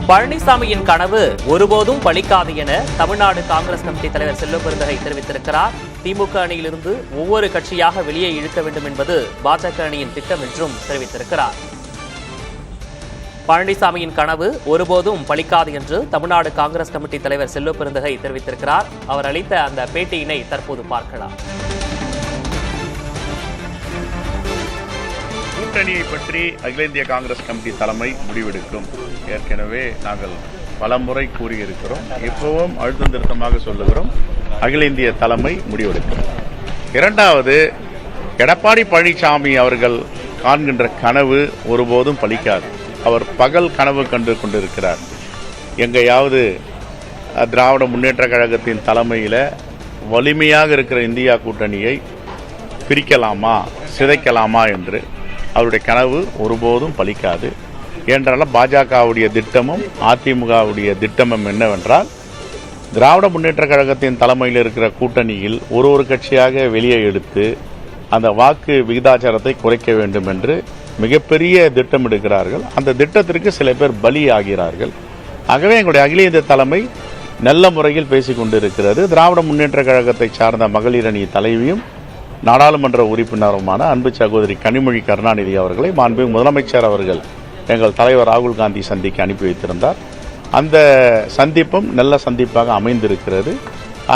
பழனிசாமியின் கனவு ஒருபோதும் பலிக்காது என தமிழ்நாடு காங்கிரஸ் கமிட்டி தலைவர் செல்வபெருந்தகை தெரிவித்திருக்கிறார். திமுக அணியிலிருந்து ஒவ்வொரு கட்சியாக வெளியே இழுக்க வேண்டும் என்பது பாஜக அணியின் திட்டம் என்றும் தெரிவித்திருக்கிறார். பழனிசாமியின் கனவு ஒருபோதும் பலிக்காது என்று தமிழ்நாடு காங்கிரஸ் கமிட்டி தலைவர் செல்வபெருந்தகை தெரிவித்திருக்கிறார். அவர் அளித்த அந்த பேட்டியினை தற்போது பார்க்கலாம். கூட்டணியை பற்றி அகில இந்திய காங்கிரஸ் கமிட்டி தலைமை முடிவெடுக்கும். ஏற்கனவே நாங்கள் பல முறை கூறியிருக்கிறோம், இப்பவும் அழுத்தம் திருத்தமாக சொல்லுகிறோம், அகில இந்திய தலைமை முடிவெடுக்கும். இரண்டாவது, எடப்பாடி பழனிசாமி அவர்கள் காண்கின்ற கனவு ஒருபோதும் பலிக்காது. அவர் பகல் கனவு கண்டு கொண்டிருக்கிறார். எங்கேயாவது திராவிட முன்னேற்ற கழகத்தின் தலைமையில் வலிமையாக இருக்கிற இந்தியா கூட்டணியை பிரிக்கலாமா, சிதைக்கலாமா என்று. அவருடைய கனவு ஒருபோதும் பலிக்காது. என்றாலும் பாஜகவுடைய திட்டமும் அதிமுகவுடைய திட்டமும் என்னவென்றால், திராவிட முன்னேற்ற கழகத்தின் தலைமையில் இருக்கிற கூட்டணியில் ஒரு கட்சியாக வெளியே எடுத்து அந்த வாக்கு விகிதாச்சாரத்தை குறைக்க வேண்டும் என்று மிகப்பெரிய திட்டம் எடுக்கிறார்கள். அந்த திட்டத்திற்கு சில பேர் பலி ஆகிறார்கள். ஆகவே எங்களுடைய அகில இந்திய தலைமை நல்ல முறையில் பேசிக் கொண்டிருக்கிறது. திராவிட முன்னேற்ற கழகத்தை சார்ந்த மகளிர் அணி தலைவியும் நாடாளுமன்ற உறுப்பினருமான அன்பு சகோதரி கனிமொழி கருணாநிதி அவர்களை மாண்புமிகு முதலமைச்சர் அவர்கள் எங்கள் தலைவர் ராகுல் காந்தி சந்திக்க அனுப்பி வைத்திருந்தார். அந்த சந்திப்பும் நல்ல சந்திப்பாக அமைந்திருக்கிறது.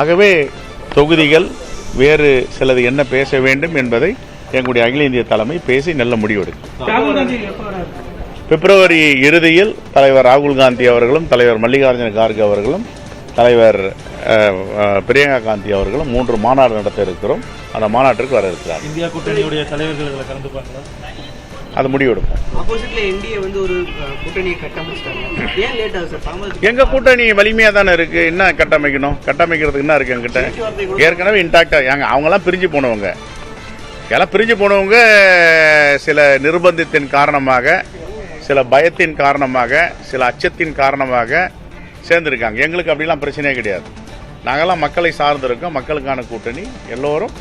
ஆகவே தொகுதிகள் வேறு சிலது என்ன பேச வேண்டும் என்பதை எங்களுடைய அகில இந்திய தலைமை பேசி நல்ல முடிவெடுக்கும். பிப்ரவரி இறுதியில் தலைவர் ராகுல் காந்தி அவர்களும் தலைவர் மல்லிகார்ஜுன கார்கே அவர்களும் தலைவர் பிரியங்கா காந்தி அவர்களும் 3 மாநாடு நடத்த இருக்கிறோம். அந்த மாநாட்டிற்கு வர இருக்கிறார். இந்தியா கூட்டணியுடைய தலைவர்கள் கலந்துப்பாங்களா? அது முடிவெடுப்போம். எங்க கூட்டணி வலிமையா தானே இருக்கு. என்ன கட்டமைக்கணும்? கட்டமைக்கிறதுக்கு என்ன இருக்கு என்கிட்ட? ஏற்கனவே இன்டாக்டா அவங்க எல்லாம் பிரிஞ்சு போனவங்க சில நிர்பந்தத்தின் காரணமாக, சில பயத்தின் காரணமாக, சில அச்சத்தின் காரணமாக சேர்ந்திருக்காங்க. எங்களுக்கு அப்படிலாம் பிரச்சனையே கிடையாது. நாங்கெல்லாம் மக்களை சார்ந்திருக்கோம். மக்களுக்கான கூட்டணி, எல்லோரும்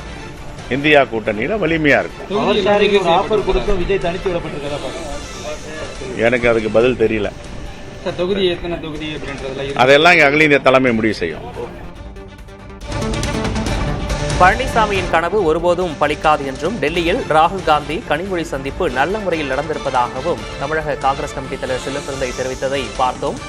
இந்தியா கூட்டணியில வலிமையா இருக்கும். எனக்கு அதுக்கு பதில் தெரியல. அதெல்லாம் இங்க அகில இந்திய தலைமை முடிவு செய்யும். பழனிசாமியின் கனவு ஒருபோதும் பலிக்காது என்றும், டெல்லியில் ராகுல் காந்தி கனிமொழி சந்திப்பு நல்ல முறையில் நடந்திருப்பதாகவும் தமிழக காங்கிரஸ் கமிட்டி தலைவர் செல்வபெருந்தகை தெரிவித்ததை பார்த்தோம்.